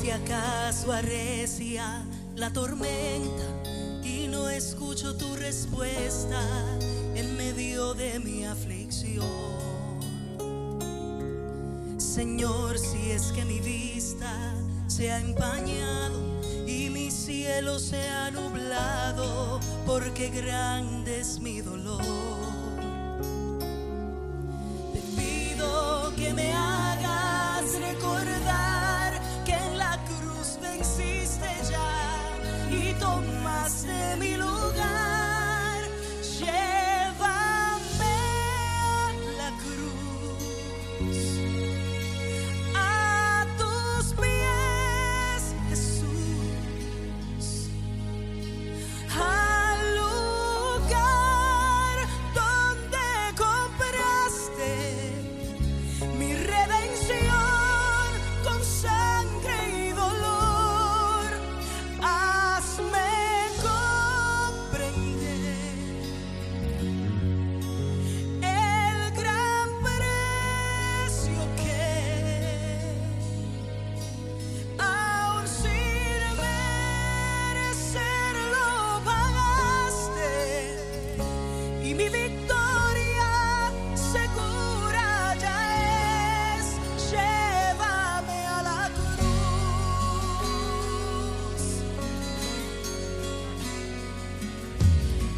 Si acaso arrecia la tormenta y no escucho tu respuesta en medio de mi aflicción, Señor, si es que mi vista se ha empañado y mi cielo se ha nublado, porque grande es mi dolor, te pido que me hagas recordar que en la cruz venciste ya y tomaste mi lugar. Llévame a la cruz, a tus pies, Jesús, al lugar donde compraste mi redención con sangre y dolor. Hazme comprender el gran precio que, aun sin merecerlo, pagaste, y mi victoria segura ya es. Llévame a la cruz,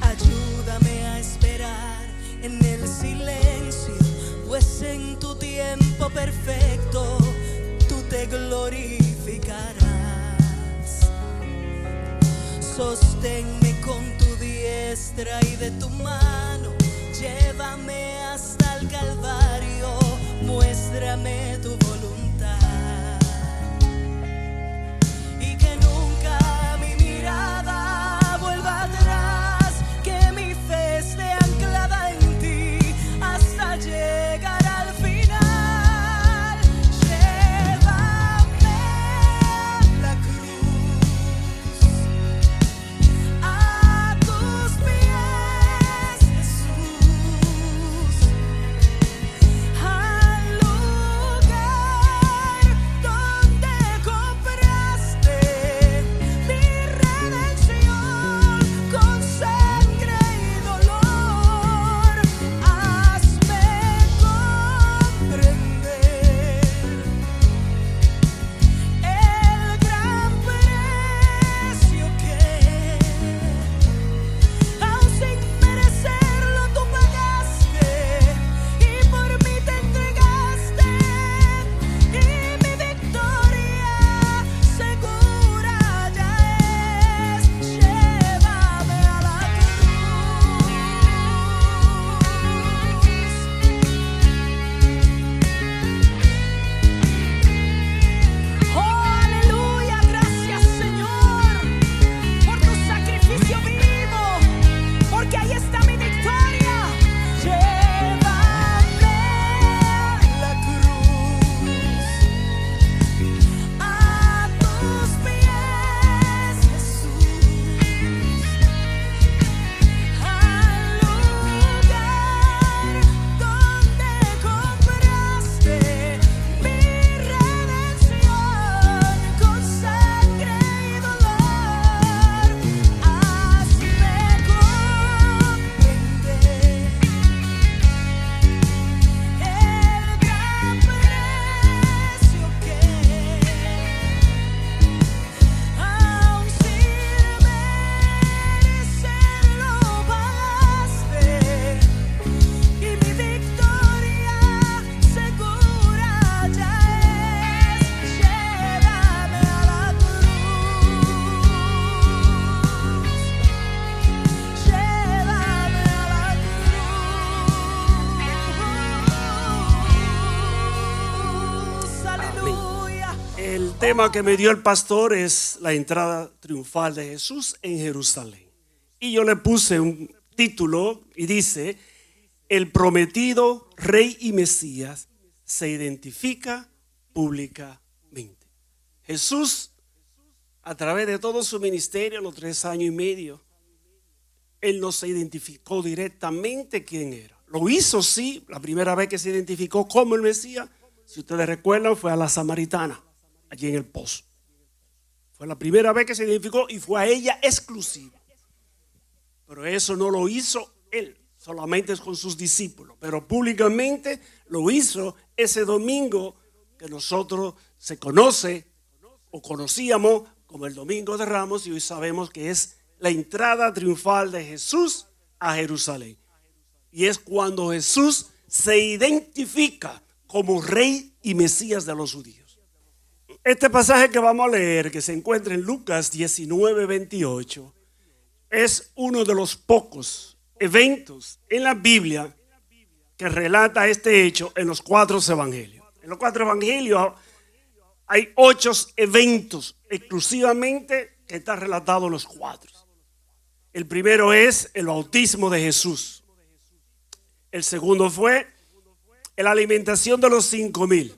ayúdame a esperar en el silencio, pues en tu tiempo perfecto tú te glorificarás. Sosténme con tu diestra y de tu mano llévame hasta el Calvario, muéstrame tu voluntad, y que nunca mi mirada vuelva atrás, que mi fe esté anclada en ti hasta llegar al final. Llévame a la cruz, a tus pies, Jesús, al lugar donde compraste mi redención con sangre y dolor. Hazme comprender el gran precio que, aun sin merecerlo, tú pagaste y por mí te entregaste, y mi victoria segura ya es. Llévame a la cruz. Oh, aleluya, gracias, Señor, por tu sacrificio vivo, porque ahí está mi victoria. Llévame a la cruz, a tus pies, Jesús, al lugar donde compraste mi redención con sangre y dolor. Hazme comprender el gran precio que, aun sin merecerlo, pagaste, y mi victoria segura ya es. Llévame a la cruz, llévame a la cruz. Aleluya. El tema que me dio el pastor es la entrada triunfal de Jesús en Jerusalén. Y yo le puse un título y dice: el prometido Rey y Mesías se identifica públicamente. Jesús, a través de todo su ministerio, los 3 años y medio, Él no se identificó directamente quién era. Lo hizo, sí, la primera vez que se identificó como el Mesías, si ustedes recuerdan, fue a la samaritana, allí en el pozo. Fue la primera vez que se identificó y fue a ella exclusiva. Pero eso no lo hizo él, solamente es con sus discípulos. Pero públicamente lo hizo ese domingo que nosotros se conoce o conocíamos como el Domingo de Ramos, y hoy sabemos que es la entrada triunfal de Jesús a Jerusalén. Y es cuando Jesús se identifica como Rey y Mesías de los judíos. Este pasaje que vamos a leer, que se encuentra en Lucas 19:28, es uno de los pocos eventos en la Biblia que relata este hecho en los 4 evangelios. En los 4 evangelios hay 8 eventos exclusivamente que están relatados en los 4. El primero es el bautismo de Jesús. El segundo fue la alimentación de los 5,000.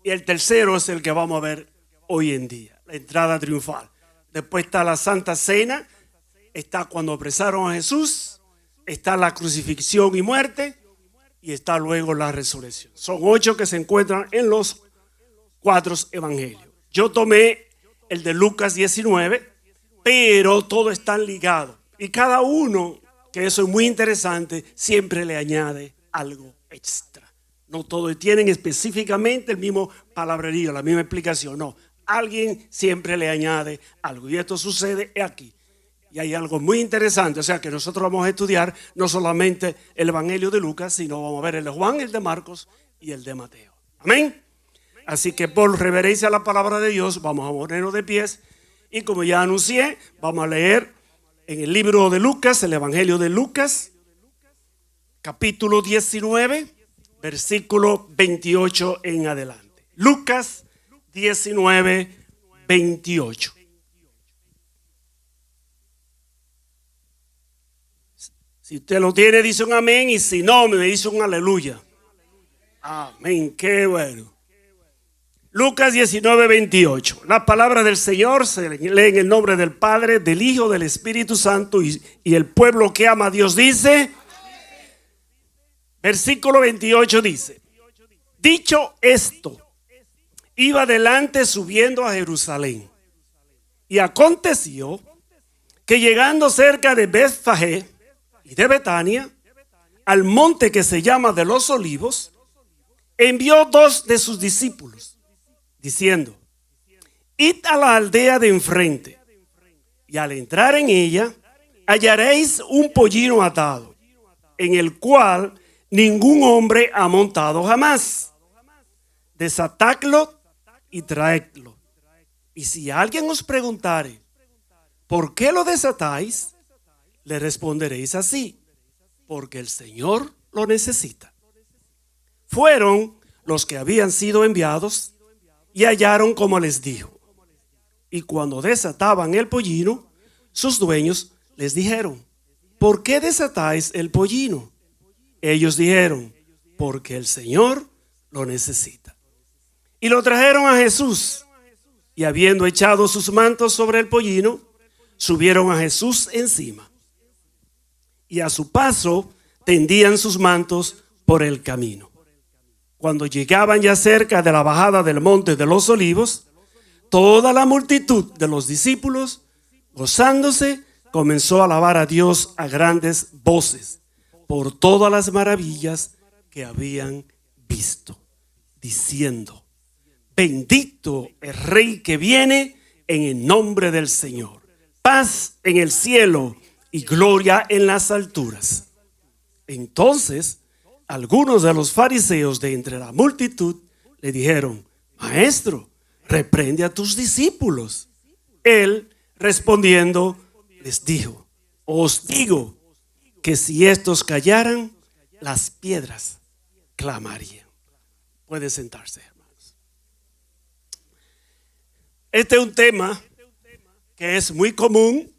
Y el tercero es el que vamos a ver hoy en día, la entrada triunfal. Después está la Santa Cena, está cuando apresaron a Jesús, está la crucifixión y muerte, y está luego la resurrección. Son 8 que se encuentran en los 4 evangelios. Yo tomé el de Lucas 19, pero todos están ligados. Y cada uno, que eso es muy interesante, siempre le añade algo extra. No todos tienen específicamente el mismo palabrerío, la misma explicación. No, alguien siempre le añade algo. Y esto sucede aquí. Y hay algo muy interesante. O sea que nosotros vamos a estudiar no solamente el evangelio de Lucas, sino vamos a ver el de Juan, el de Marcos y el de Mateo. Amén. Así que por reverencia a la palabra de Dios, vamos a ponernos de pies. Y como ya anuncié, vamos a leer en el libro de Lucas, el evangelio de Lucas, capítulo 19, versículo 28 en adelante. Lucas 19, 28. Si usted lo tiene, dice un amén, y si no, me dice un aleluya. Amén, qué bueno. Lucas 19, 28. La palabra del Señor se lee en el nombre del Padre, del Hijo, del Espíritu Santo, y el pueblo que ama a Dios dice. Versículo 28 dice: dicho esto, iba adelante subiendo a Jerusalén. Y aconteció que llegando cerca de Betfagé y de Betania, al monte que se llama de los Olivos, envió 2 de sus discípulos, diciendo: id a la aldea de enfrente, y al entrar en ella hallaréis un pollino atado, en el cual ningún hombre ha montado jamás. Desatadlo y traedlo. Y si alguien os preguntare: ¿por qué lo desatáis?, le responderéis así: porque el Señor lo necesita. Fueron los que habían sido enviados y hallaron como les dijo. Y cuando desataban el pollino, sus dueños les dijeron: ¿por qué desatáis el pollino? Ellos dijeron: porque el Señor lo necesita. Y lo trajeron a Jesús, y habiendo echado sus mantos sobre el pollino, subieron a Jesús encima. Y a su paso tendían sus mantos por el camino. Cuando llegaban ya cerca de la bajada del monte de los Olivos, toda la multitud de los discípulos, gozándose, comenzó a alabar a Dios a grandes voces por todas las maravillas que habían visto, diciendo: bendito el Rey que viene en el nombre del Señor. Paz en el cielo y gloria en las alturas. Entonces, algunos de los fariseos de entre la multitud le dijeron: Maestro, reprende a tus discípulos. Él, respondiendo, les dijo: os digo que si estos callaran, las piedras clamarían. Puede sentarse, hermanos. Este es un tema que es muy común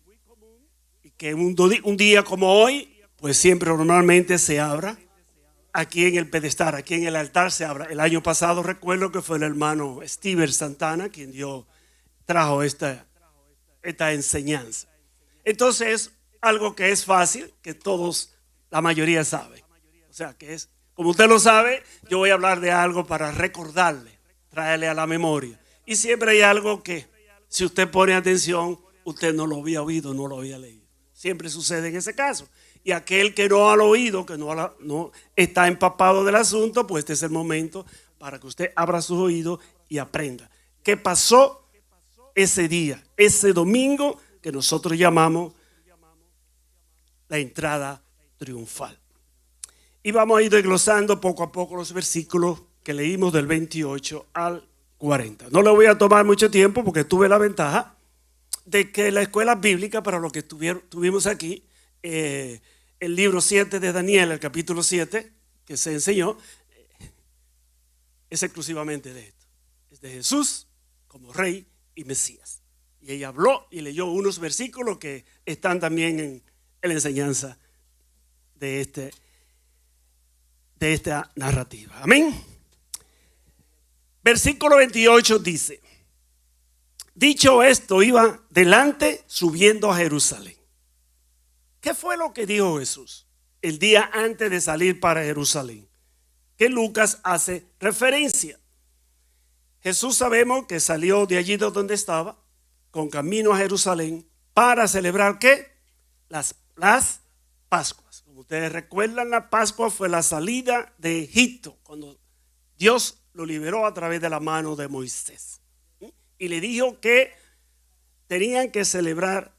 y que un día como hoy, pues siempre normalmente se abra aquí en el pedestal, aquí en el altar se abra. El año pasado recuerdo que fue el hermano Steven Santana quien trajo esta enseñanza. Entonces, algo que es fácil, que todos, la mayoría saben. O sea, que es, como usted lo sabe, yo voy a hablar de algo para recordarle, traerle a la memoria. Y siempre hay algo que Si usted pone atención, usted no lo había oído, no lo había leído. Siempre sucede en ese caso. Y aquel que no lo ha oído, que no está empapado del asunto, pues este es el momento para que usted abra sus oídos y aprenda. ¿Qué pasó ese día, ese domingo que nosotros llamamos la entrada triunfal? Y vamos a ir desglosando poco a poco los versículos que leímos del 28 al 40. No le voy a tomar mucho tiempo porque tuve la ventaja de que la escuela bíblica, para lo que tuvimos aquí, el libro 7 de Daniel, el capítulo 7, que se enseñó, es exclusivamente de esto. Es de Jesús como Rey y Mesías. Y ella habló y leyó unos versículos que están también en la enseñanza de esta narrativa. Amén. Versículo 28 dice: dicho esto, iba delante subiendo a Jerusalén. ¿Qué fue lo que dijo Jesús el día antes de salir para Jerusalén? Que Lucas hace referencia. Jesús sabemos que salió de allí de donde estaba, con camino a Jerusalén, para celebrar ¿qué? Las Pascuas. Como ustedes recuerdan, la Pascua fue la salida de Egipto, cuando Dios lo liberó a través de la mano de Moisés. Y le dijo que tenían que celebrar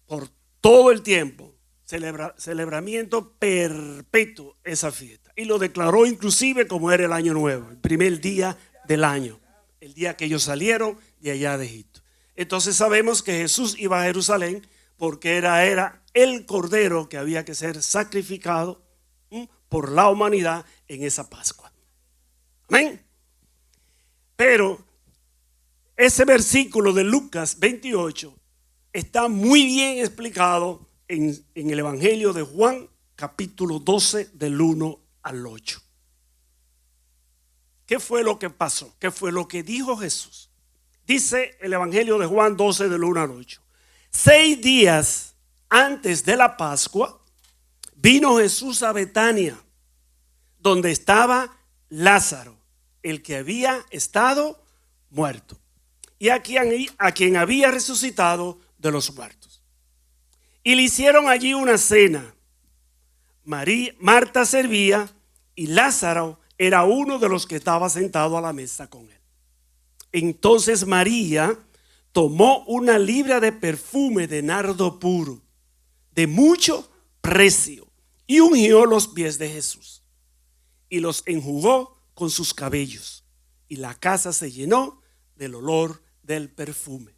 por todo el tiempo, celebramiento perpetuo esa fiesta. Y lo declaró inclusive como era el año nuevo, el primer día del año, el día que ellos salieron de allá de Egipto. Entonces sabemos que Jesús iba a Jerusalén porque era el cordero que había que ser sacrificado por la humanidad en esa Pascua. Amén. Pero ese versículo de Lucas 28 está muy bien explicado en el Evangelio de Juan, capítulo 12, del 1 al 8. ¿Qué fue lo que pasó? ¿Qué fue lo que dijo Jesús? Dice el Evangelio de Juan 12, del 1 al 8. 6 días antes de la Pascua, vino Jesús a Betania, donde estaba Lázaro, el que había estado muerto, y a quien había resucitado de los muertos. Y le hicieron allí una cena. Marta servía y Lázaro era uno de los que estaba sentado a la mesa con él. Entonces María tomó una libra de perfume de nardo puro, de mucho precio, y ungió los pies de Jesús y los enjugó con sus cabellos, y la casa se llenó del olor del perfume.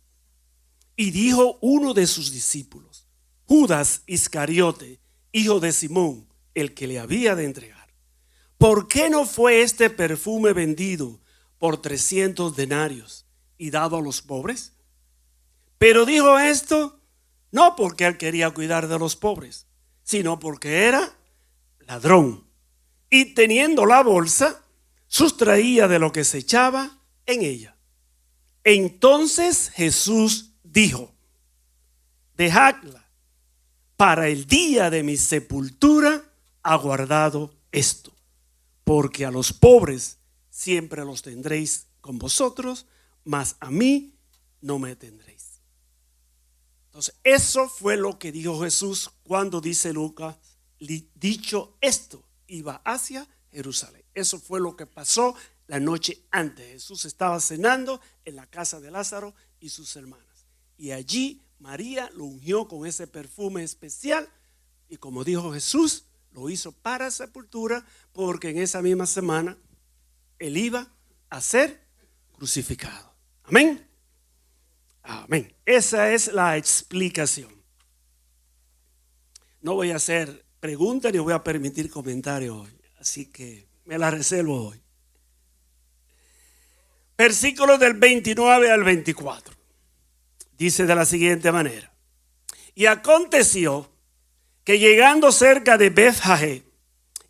Y dijo uno de sus discípulos, Judas Iscariote, hijo de Simón, el que le había de entregar: ¿por qué no fue este perfume vendido por 300 denarios y dado a los pobres? Pero dijo esto no porque él quería cuidar de los pobres, sino porque era ladrón, y teniendo la bolsa, sustraía de lo que se echaba en ella. Entonces Jesús dijo: dejadla, para el día de mi sepultura ha guardado esto, porque a los pobres siempre los tendréis con vosotros, mas a mí no me tendréis. Entonces, eso fue lo que dijo Jesús cuando dice Lucas, dicho esto, iba hacia Jerusalén. Eso fue lo que pasó la noche antes. Jesús estaba cenando en la casa de Lázaro y sus hermanas. Y allí María lo ungió con ese perfume especial. Y como dijo Jesús, lo hizo para sepultura, porque en esa misma semana él iba a ser crucificado. Amén. Amén. Esa es la explicación. No voy a hacer preguntas ni voy a permitir comentarios hoy, así que me la reservo hoy. Versículos del 29 al 24. Dice de la siguiente manera: y aconteció que llegando cerca de Bethfagé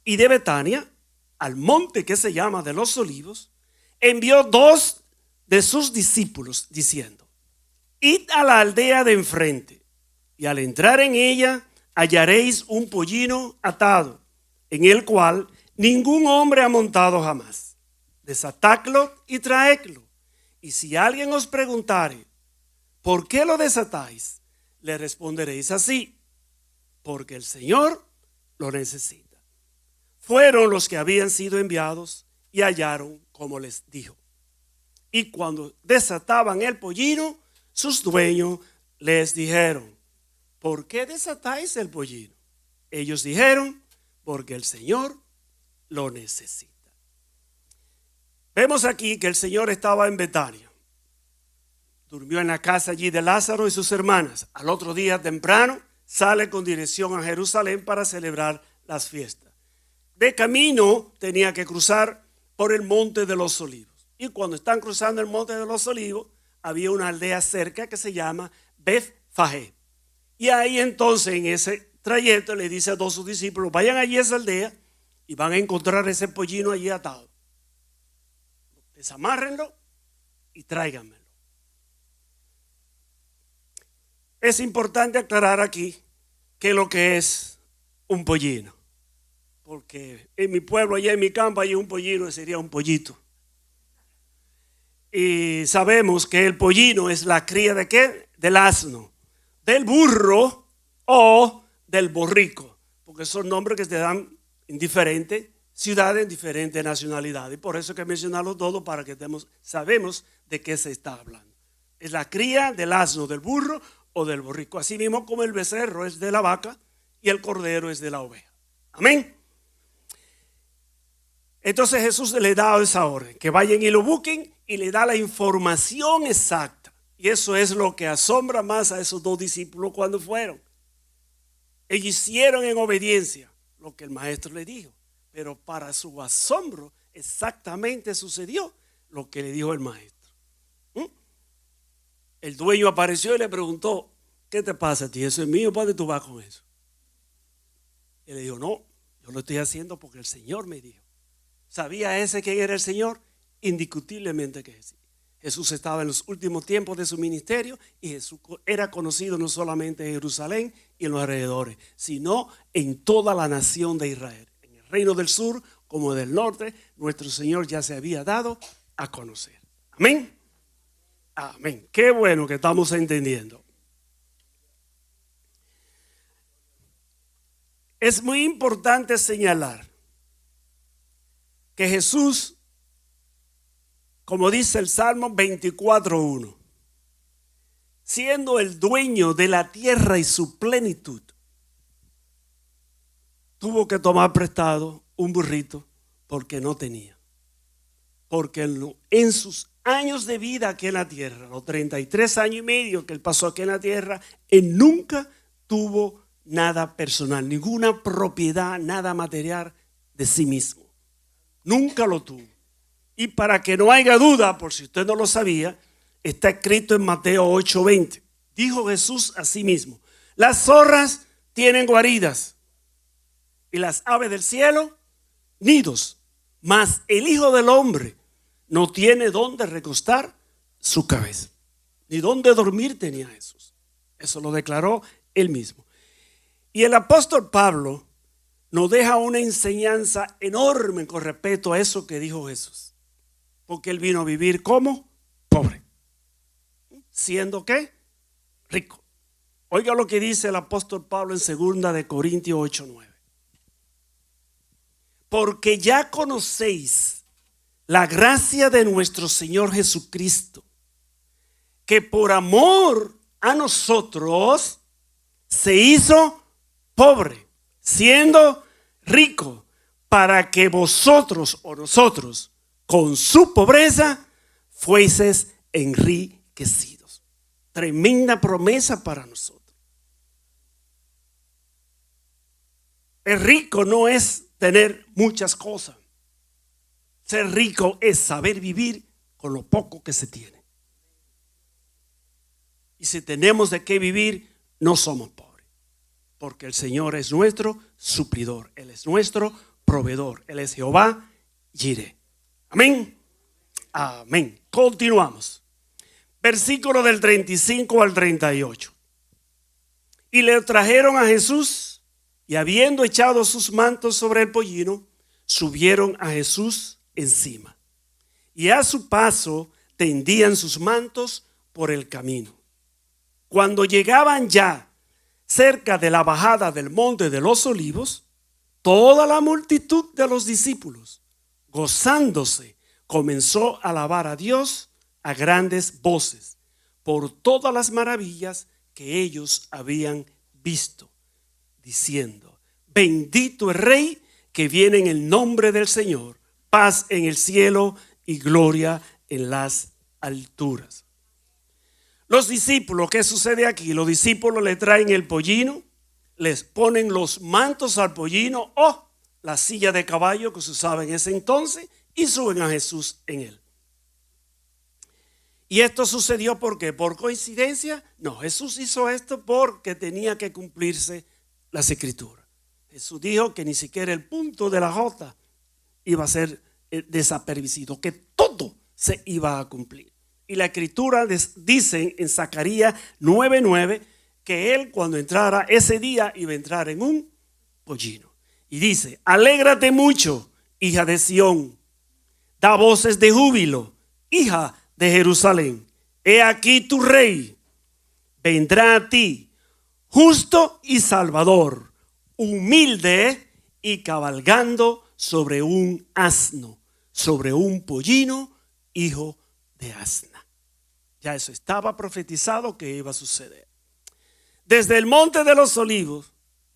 y de Betania, al monte que se llama de los Olivos, envió 2 de sus discípulos diciendo: id a la aldea de enfrente, y al entrar en ella hallaréis un pollino atado, en el cual ningún hombre ha montado jamás. Desatadlo y traedlo. Y si alguien os preguntare, ¿por qué lo desatáis? Le responderéis así, porque el Señor lo necesita. Fueron los que habían sido enviados y hallaron como les dijo. Y cuando desataban el pollino, sus dueños les dijeron, ¿por qué desatáis el pollino? Ellos dijeron, porque el Señor lo necesita. Vemos aquí que el Señor estaba en Betania. Durmió en la casa allí de Lázaro y sus hermanas. Al otro día temprano sale con dirección a Jerusalén para celebrar las fiestas. De camino tenía que cruzar por el Monte de los Olivos. Y cuando están cruzando el Monte de los Olivos, había una aldea cerca que se llama Beth-Fagé. Y ahí entonces en ese trayecto le dice a todos sus discípulos, vayan allí a esa aldea y van a encontrar ese pollino allí atado. Desamárrenlo y tráiganmelo. Es importante aclarar aquí qué es lo que es un pollino. Porque en mi pueblo, allá en mi campo, hay un pollino, sería un pollito. Y sabemos que el pollino es la cría ¿de qué? Del asno, del burro o del borrico. Porque son nombres que se dan en diferentes ciudades, en diferentes nacionalidades. Y por eso hay que mencionarlo todo para que sabemos de qué se está hablando. Es la cría del asno, del burro o del borrico. Así mismo como el becerro es de la vaca y el cordero es de la oveja. Amén. Entonces Jesús le da esa orden, que vayan y lo busquen, y le da la información exacta. Y eso es lo que asombra más a esos dos discípulos cuando fueron. Ellos hicieron en obediencia lo que el maestro le dijo, pero para su asombro exactamente sucedió lo que le dijo el maestro. El dueño apareció y le preguntó, ¿qué te pasa a ti? ¿Eso es mío? ¿Para dónde tú vas con eso? Y le dijo, no, yo lo estoy haciendo porque el Señor me dijo. ¿Sabía ese quién era el Señor? Indiscutiblemente que sí. Jesús estaba en los últimos tiempos de su ministerio y Jesús era conocido no solamente en Jerusalén y en los alrededores, sino en toda la nación de Israel. En el reino del sur como del norte, nuestro Señor ya se había dado a conocer. Amén. Amén. Qué bueno que estamos entendiendo. Es muy importante señalar que Jesús, como dice el Salmo 24:1, siendo el dueño de la tierra y su plenitud, tuvo que tomar prestado un burrito porque no tenía. Porque en sus años de vida aquí en la tierra, los 33 años y medio que él pasó aquí en la tierra, él nunca tuvo nada personal, ninguna propiedad, nada material de sí mismo. Nunca lo tuvo. Y para que no haya duda, por si usted no lo sabía, está escrito en Mateo 8:20. Dijo Jesús a sí mismo, las zorras tienen guaridas y las aves del cielo nidos, mas el Hijo del Hombre no tiene dónde recostar su cabeza, ni dónde dormir tenía Jesús. Eso lo declaró él mismo. Y el apóstol Pablo nos deja una enseñanza enorme con respecto a eso que dijo Jesús. Porque él vino a vivir como pobre, siendo ¿qué? Rico. Oiga lo que dice el apóstol Pablo en 2 de Corintios 8:9. Porque ya conocéis la gracia de nuestro Señor Jesucristo, que por amor a nosotros se hizo pobre, siendo rico, para que vosotros o nosotros con su pobreza fueseis enriquecidos. Tremenda promesa para nosotros. El rico no es tener muchas cosas. Ser rico es saber vivir con lo poco que se tiene. Y si tenemos de qué vivir, no somos pobres. Porque el Señor es nuestro suplidor. Él es nuestro proveedor. Él es Jehová Jireh. Amén. Amén. Continuamos. Versículo del 35 al 38. Y le trajeron a Jesús, y habiendo echado sus mantos sobre el pollino, subieron a Jesús encima. Y a su paso tendían sus mantos por el camino. Cuando llegaban ya cerca de la bajada del monte de los olivos, toda la multitud de los discípulos, gozándose, comenzó a alabar a Dios a grandes voces por todas las maravillas que ellos habían visto, diciendo: bendito el Rey que viene en el nombre del Señor, paz en el cielo y gloria en las alturas. Los discípulos, ¿qué sucede aquí? Los discípulos le traen el pollino, les ponen los mantos al pollino o la silla de caballo que se usaba en ese entonces y suben a Jesús en él. ¿Y esto sucedió por qué? ¿Por coincidencia? No, Jesús hizo esto porque tenía que cumplirse las escrituras. Jesús dijo que ni siquiera el punto de la jota iba a ser desapercibido, que todo se iba a cumplir. Y la escritura dice en Zacarías 9:9 que él, cuando entrara ese día, iba a entrar en un pollino. Y dice: alégrate mucho, hija de Sión, da voces de júbilo, hija de Jerusalén. He aquí tu rey vendrá a ti, justo y salvador, humilde y cabalgando sobre un asno, sobre un pollino, hijo de asna. Ya eso estaba profetizado que iba a suceder. Desde el monte de los olivos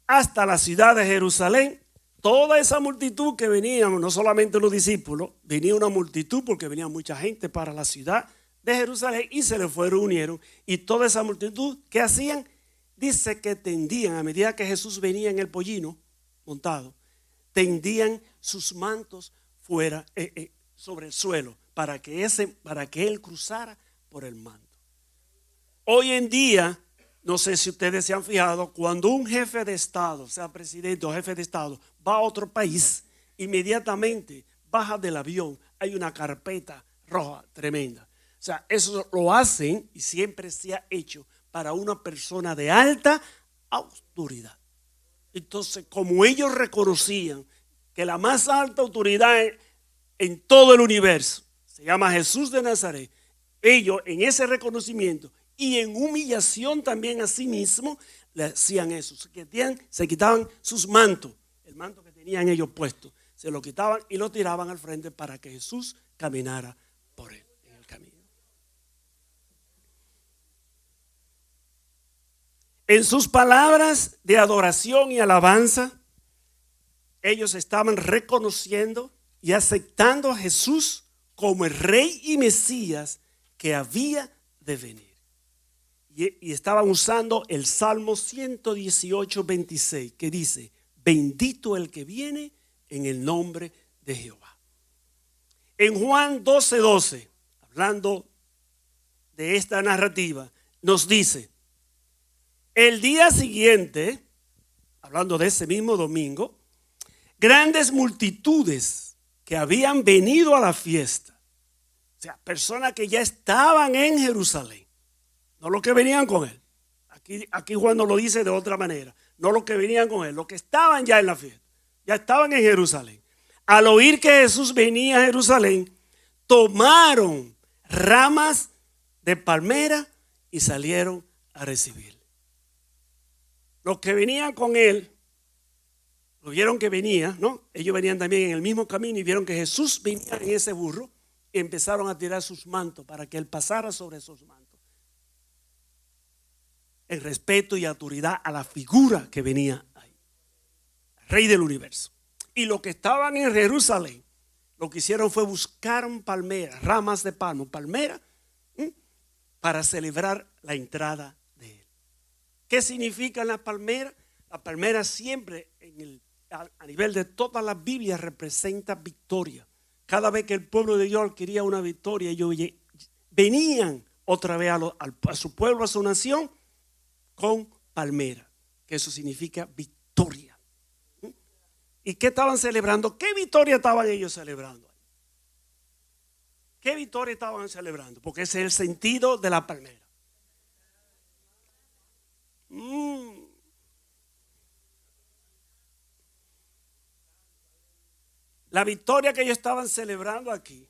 hasta la ciudad de Jerusalén, toda esa multitud que venía, no solamente los discípulos, venía una multitud porque venía mucha gente para la ciudad de Jerusalén y se le unieron. Y toda esa multitud, ¿qué hacían? Dice que tendían, a medida que Jesús venía en el pollino montado, tendían sus mantos fuera, sobre el suelo para que él cruzara por el manto. Hoy en día, no sé si ustedes se han fijado, cuando un jefe de Estado, sea presidente o jefe de Estado, va a otro país, inmediatamente baja del avión, hay una carpeta roja tremenda. O sea, eso lo hacen y siempre se ha hecho para una persona de alta autoridad. Entonces, como ellos reconocían que la más alta autoridad en todo el universo se llama Jesús de Nazaret, ellos en ese reconocimiento y en humillación también a sí mismos le hacían eso. Se quitaban sus mantos, el manto que tenían ellos puesto, se lo quitaban y lo tiraban al frente para que Jesús caminara por él en el camino. En sus palabras de adoración y alabanza, ellos estaban reconociendo y aceptando a Jesús como el Rey y Mesías que había de venir. Y estaban usando el Salmo 118:26, que dice: bendito el que viene en el nombre de Jehová. En Juan 12:12, hablando de esta narrativa, nos dice: el día siguiente, hablando de ese mismo domingo, grandes multitudes que habían venido a la fiesta, o sea, personas que ya estaban en Jerusalén, no los que venían con él. Aquí Juan nos lo dice de otra manera. No los que venían con él, los que estaban ya en la fiesta, ya estaban en Jerusalén. Al oír que Jesús venía a Jerusalén, tomaron ramas de palmera y salieron a recibirle. Los que venían con él, lo vieron que venía, ¿no? Ellos venían también en el mismo camino y vieron que Jesús venía en ese burro y empezaron a tirar sus mantos para que él pasara sobre esos mantos, en respeto y autoridad a la figura que venía ahí, Rey del universo. Y los que estaban en Jerusalén, lo que hicieron fue buscar palmeras, ramas de palmo, palmera, para celebrar la entrada de él. ¿Qué significan las palmeras? La palmera siempre a nivel de todas las Biblias representa victoria. Cada vez que el pueblo de Dios quería una victoria, ellos venían otra vez a su pueblo, a su nación, con palmera, que eso significa victoria. ¿Y qué estaban celebrando? ¿Qué victoria estaban ellos celebrando? ¿Qué victoria estaban celebrando? Porque ese es el sentido de la palmera. La victoria que ellos estaban celebrando aquí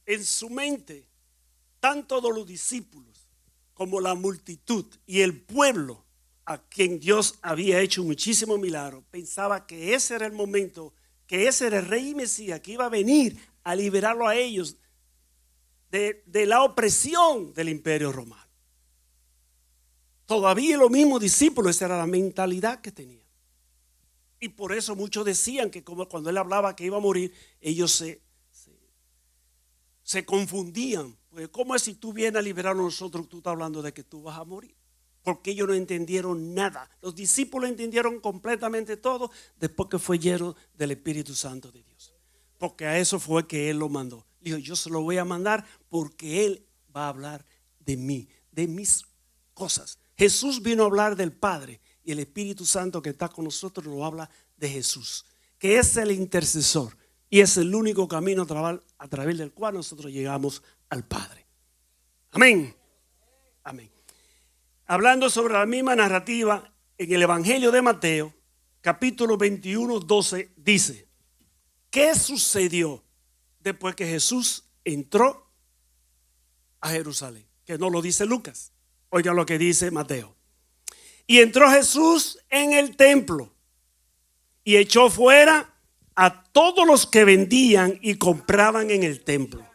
en su mente, tanto de los discípulos como la multitud y el pueblo a quien Dios había hecho muchísimos milagros, pensaba que ese era el momento, que ese era el rey y Mesías que iba a venir a liberarlo a ellos de la opresión del imperio romano. Todavía los mismos discípulos, esa era la mentalidad que tenían. Y por eso muchos decían que como cuando él hablaba que iba a morir, ellos se confundían. Pues, ¿cómo es si tú vienes a liberarnos a nosotros, tú estás hablando de que tú vas a morir? Porque ellos no entendieron nada. Los discípulos entendieron completamente todo después que fue lleno del Espíritu Santo de Dios. Porque a eso fue que Él lo mandó. Dijo, yo se lo voy a mandar porque Él va a hablar de mí, de mis cosas. Jesús vino a hablar del Padre y el Espíritu Santo que está con nosotros nos habla de Jesús, que es el intercesor y es el único camino a través del cual nosotros llegamos al Padre. Amén. Amén. Hablando sobre la misma narrativa, en el Evangelio de Mateo, capítulo 21, 12, dice, ¿qué sucedió después que Jesús entró a Jerusalén? Que no lo dice Lucas. Oiga lo que dice Mateo. Y entró Jesús en el templo y echó fuera a todos los que vendían y compraban en el templo.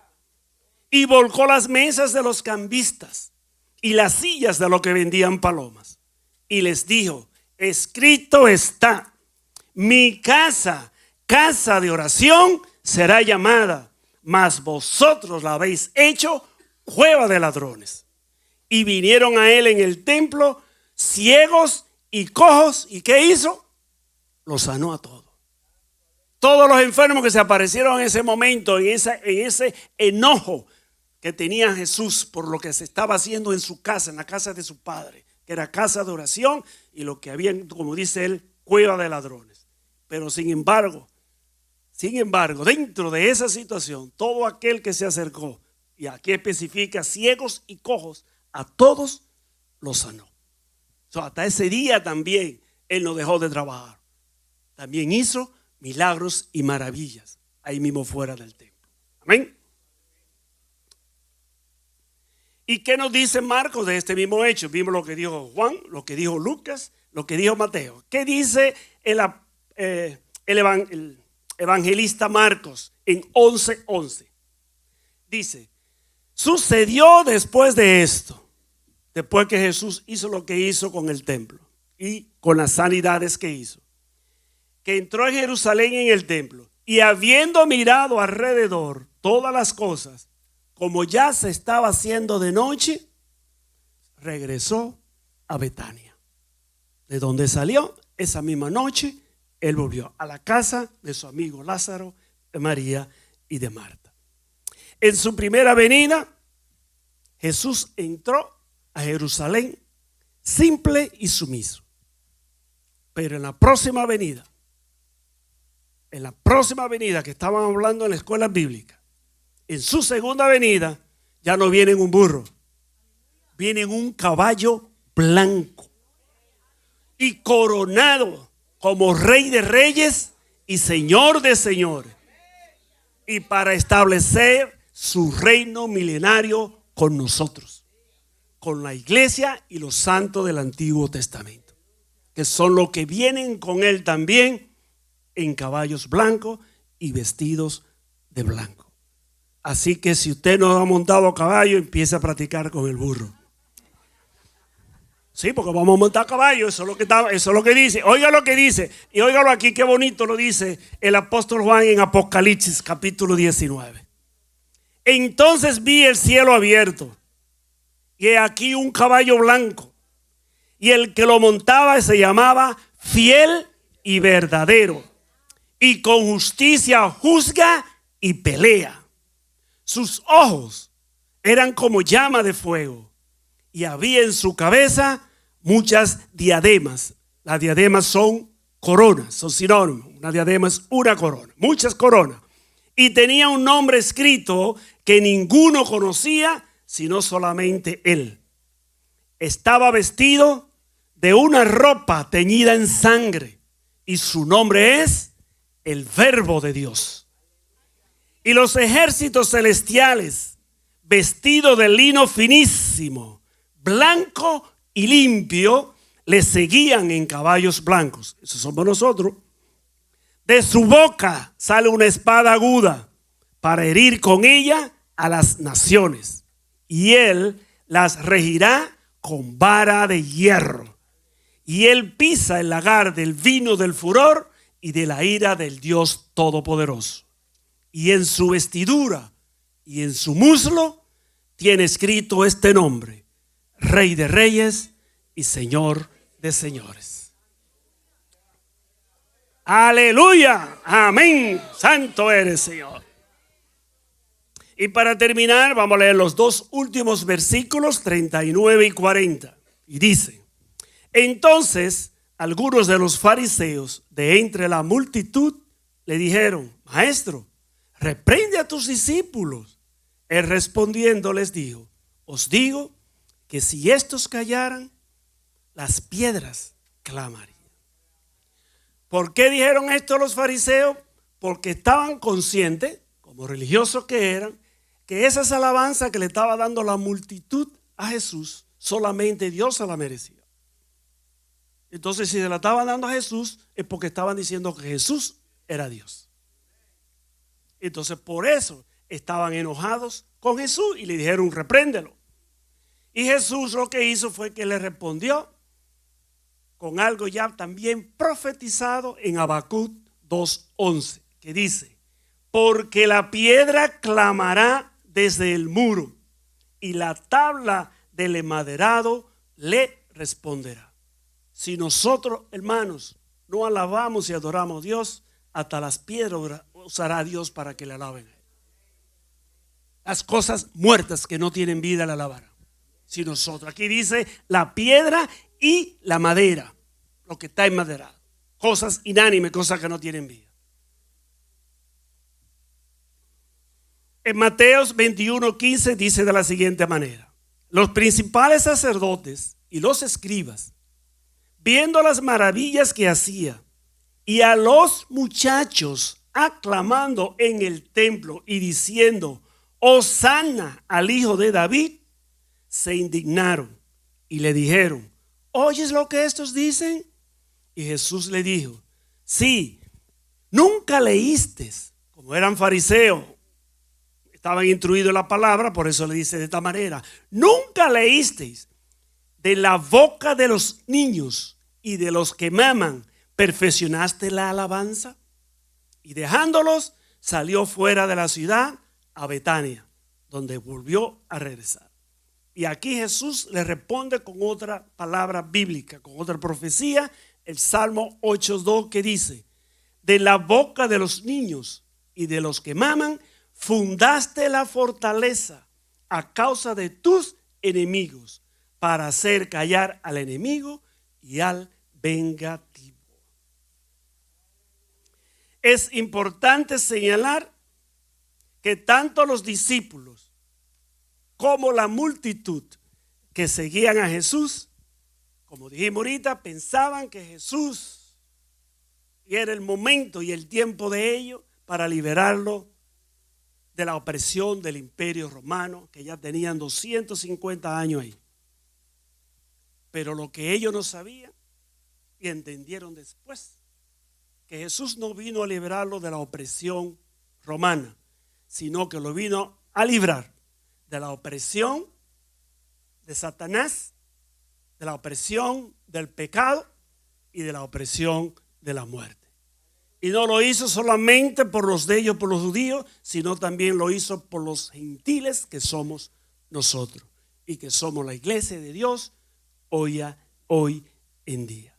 Y volcó las mesas de los cambistas y las sillas de los que vendían palomas. Y les dijo, escrito está, mi casa, casa de oración será llamada, mas vosotros la habéis hecho cueva de ladrones. Y vinieron a él en el templo ciegos y cojos. ¿Y qué hizo? Los sanó a todos. Todos los enfermos que se aparecieron en ese momento, en ese enojo que tenía Jesús por lo que se estaba haciendo en su casa, en la casa de su padre, que era casa de oración, y lo que había, como dice él, cueva de ladrones. Pero sin embargo, dentro de esa situación, todo aquel que se acercó, y aquí especifica ciegos y cojos, a todos los sanó. Hasta ese día también él no dejó de trabajar. También hizo milagros y maravillas ahí mismo fuera del templo. Amén. ¿Y qué nos dice Marcos de este mismo hecho? Vimos lo que dijo Juan, lo que dijo Lucas, lo que dijo Mateo. ¿Qué dice el evangelista Marcos en 11:11? Dice, sucedió después de esto, después que Jesús hizo lo que hizo con el templo y con las sanidades que hizo, que entró en Jerusalén en el templo y habiendo mirado alrededor todas las cosas, como ya se estaba haciendo de noche, regresó a Betania, de donde salió esa misma noche. Él volvió a la casa de su amigo Lázaro, de María y de Marta. En su primera venida, Jesús entró a Jerusalén simple y sumiso. Pero en la próxima venida que estaban hablando en la escuela bíblica, en su segunda venida, ya no viene en un burro, viene en un caballo blanco y coronado como Rey de Reyes y Señor de Señores, y para establecer su reino milenario con nosotros, con la iglesia y los santos del Antiguo Testamento, que son los que vienen con él también en caballos blancos y vestidos de blanco. Así que si usted no ha montado a caballo, empiece a practicar con el burro. Sí, porque vamos a montar a caballo, eso es lo que dice. Oiga lo que dice, y óigalo aquí, qué bonito lo dice el apóstol Juan en Apocalipsis capítulo 19. Entonces vi el cielo abierto, y he aquí un caballo blanco, y el que lo montaba se llamaba Fiel y Verdadero, y con justicia juzga y pelea. Sus ojos eran como llama de fuego, y había en su cabeza muchas diademas. Las diademas son coronas, son sinónimos. Una diadema es una corona, muchas coronas. Y tenía un nombre escrito que ninguno conocía, sino solamente él. Estaba vestido de una ropa teñida en sangre, y su nombre es el Verbo de Dios. Y los ejércitos celestiales, vestidos de lino finísimo, blanco y limpio, le seguían en caballos blancos. Esos somos nosotros. De su boca sale una espada aguda para herir con ella a las naciones. Y él las regirá con vara de hierro. Y él pisa el lagar del vino del furor y de la ira del Dios Todopoderoso. Y en su vestidura y en su muslo tiene escrito este nombre: Rey de Reyes y Señor de Señores. Aleluya, amén, santo eres, Señor. Y para terminar vamos a leer los dos últimos versículos, 39 y 40. Y dice: entonces algunos de los fariseos de entre la multitud le dijeron: Maestro, reprende a tus discípulos. Él respondiendo les dijo: os digo que si estos callaran, las piedras clamarían. ¿Por qué dijeron esto los fariseos? Porque estaban conscientes, como religiosos que eran, que esas alabanzas que le estaba dando la multitud a Jesús, solamente Dios se la merecía. Entonces, si se la estaban dando a Jesús, es porque estaban diciendo que Jesús era Dios. Entonces, por eso estaban enojados con Jesús y le dijeron: repréndelo. Y Jesús lo que hizo fue que le respondió con algo ya también profetizado en Habacuc 2:11, que dice: porque la piedra clamará desde el muro y la tabla del emaderado le responderá. Si nosotros, hermanos, no alabamos y adoramos a Dios, hasta las piedras usará a Dios para que le alaben. Las cosas muertas que no tienen vida la alabarán. Si nosotros, aquí dice la piedra y la madera, lo que está enmaderado, cosas inánimes, cosas que no tienen vida. En Mateos 21:15 dice de la siguiente manera: los principales sacerdotes y los escribas, viendo las maravillas que hacía y a los muchachos aclamando en el templo y diciendo: Hosana al hijo de David, se indignaron y le dijeron: ¿oyes lo que estos dicen? Y Jesús le dijo: sí, nunca leíste, como eran fariseos, estaban instruidos en la palabra, por eso le dice de esta manera: nunca leísteis, de la boca de los niños y de los que maman perfeccionaste la alabanza. Y dejándolos, salió fuera de la ciudad a Betania, donde volvió a regresar. Y aquí Jesús le responde con otra palabra bíblica, con otra profecía, el Salmo 8:2, que dice: de la boca de los niños y de los que maman fundaste la fortaleza a causa de tus enemigos, para hacer callar al enemigo y al vengativo. Es importante señalar que tanto los discípulos como la multitud que seguían a Jesús, como dijimos ahorita, pensaban que Jesús era el momento y el tiempo de ellos para liberarlo de la opresión del imperio romano, que ya tenían 250 años ahí. Pero lo que ellos no sabían y entendieron después, que Jesús no vino a liberarlo de la opresión romana, sino que lo vino a librar de la opresión de Satanás, de la opresión del pecado y de la opresión de la muerte. Y no lo hizo solamente por los de ellos, por los judíos, sino también lo hizo por los gentiles que somos nosotros y que somos la iglesia de Dios hoy en día.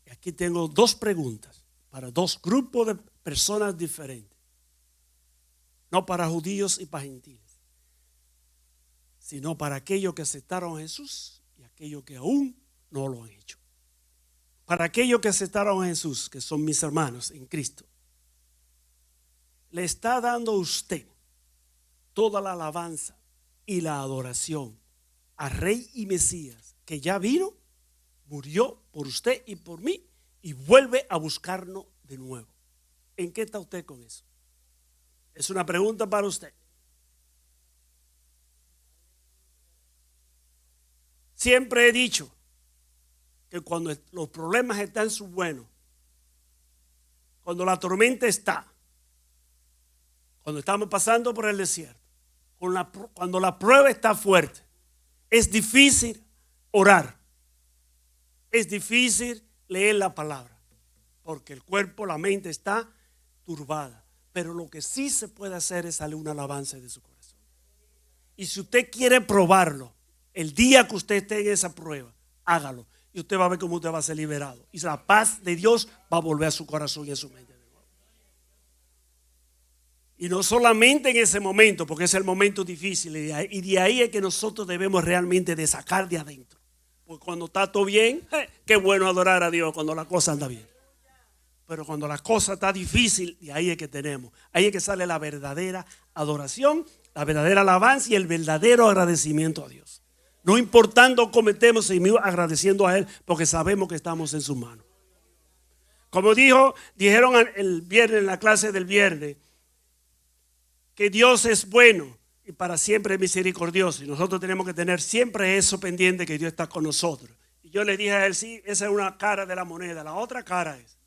Y aquí tengo dos preguntas para dos grupos de personas diferentes, no para judíos y para gentiles, sino para aquellos que aceptaron a Jesús y aquellos que aún no lo han hecho. Para aquellos que aceptaron a Jesús, que son mis hermanos en Cristo, le está dando a usted toda la alabanza y la adoración a Rey y Mesías, que ya vino, murió por usted y por mí y vuelve a buscarnos de nuevo. ¿En qué está usted con eso? Es una pregunta para usted. Siempre he dicho que cuando los problemas están en su bueno, cuando la tormenta está, cuando estamos pasando por el desierto, cuando la prueba está fuerte, es difícil orar, es difícil leer la palabra, porque el cuerpo, la mente está turbada. Pero lo que sí se puede hacer es salir una alabanza de su corazón. Y si usted quiere probarlo, el día que usted esté en esa prueba, hágalo. Y usted va a ver cómo usted va a ser liberado. Y la paz de Dios va a volver a su corazón y a su mente de nuevo. Y no solamente en ese momento, porque es el momento difícil. Y de ahí es que nosotros debemos realmente de sacar de adentro. Porque cuando está todo bien, qué bueno adorar a Dios cuando la cosa anda bien. Pero cuando la cosa está difícil, de ahí es que tenemos. Ahí es que sale la verdadera adoración, la verdadera alabanza y el verdadero agradecimiento a Dios. No importando cometemos, seguimos agradeciendo a Él porque sabemos que estamos en sus manos. Como dijeron el viernes, en la clase del viernes, que Dios es bueno y para siempre es misericordioso. Y nosotros tenemos que tener siempre eso pendiente, que Dios está con nosotros. Y yo le dije a él, sí, esa es una cara de la moneda. La otra cara es,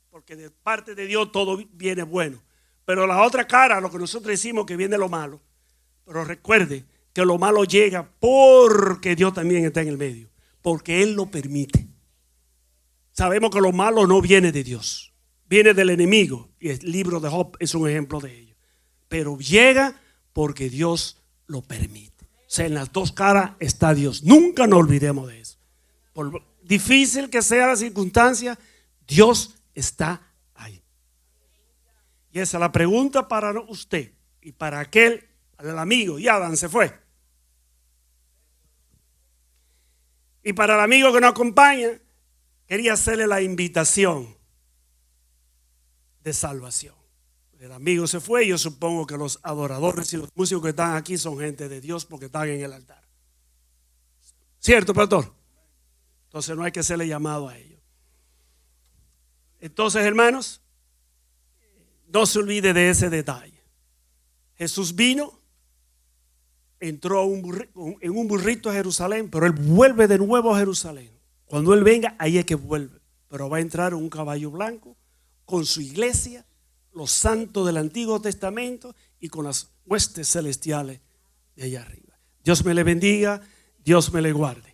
porque de parte de Dios todo viene bueno. Pero la otra cara, lo que nosotros decimos que viene lo malo. Pero recuerde que lo malo llega porque Dios también está en el medio. Porque Él lo permite. Sabemos que lo malo no viene de Dios. Viene del enemigo. Y el libro de Job es un ejemplo de ello. Pero llega porque Dios lo permite. O sea, en las dos caras está Dios. Nunca nos olvidemos de eso. Por difícil que sea la circunstancia, Dios está ahí. Y esa es la pregunta para usted y para aquel, el amigo. Y Adán se fue. Y para el amigo que nos acompaña, quería hacerle la invitación de salvación. El amigo se fue y yo supongo que los adoradores y los músicos que están aquí son gente de Dios porque están en el altar. ¿Cierto, pastor? Entonces no hay que hacerle llamado a ellos. Entonces, hermanos, no se olvide de ese detalle. Jesús vino, entró en un burrito a Jerusalén, pero Él vuelve de nuevo a Jerusalén. Cuando Él venga, ahí es que vuelve. Pero va a entrar en un caballo blanco con su iglesia, los santos del Antiguo Testamento y con las huestes celestiales de allá arriba. Dios me le bendiga, Dios me le guarde.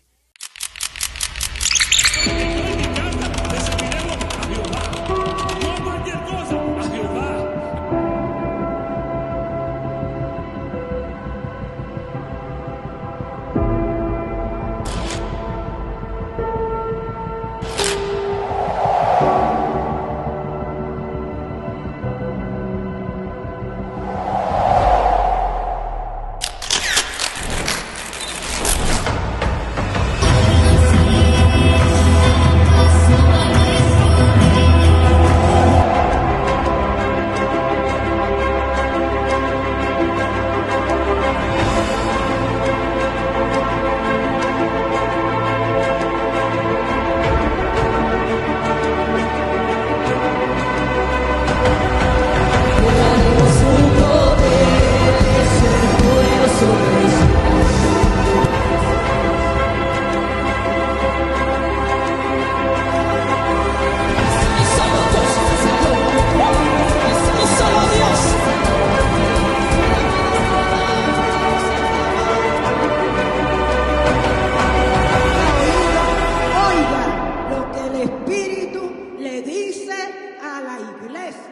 Espíritu le dice a la iglesia.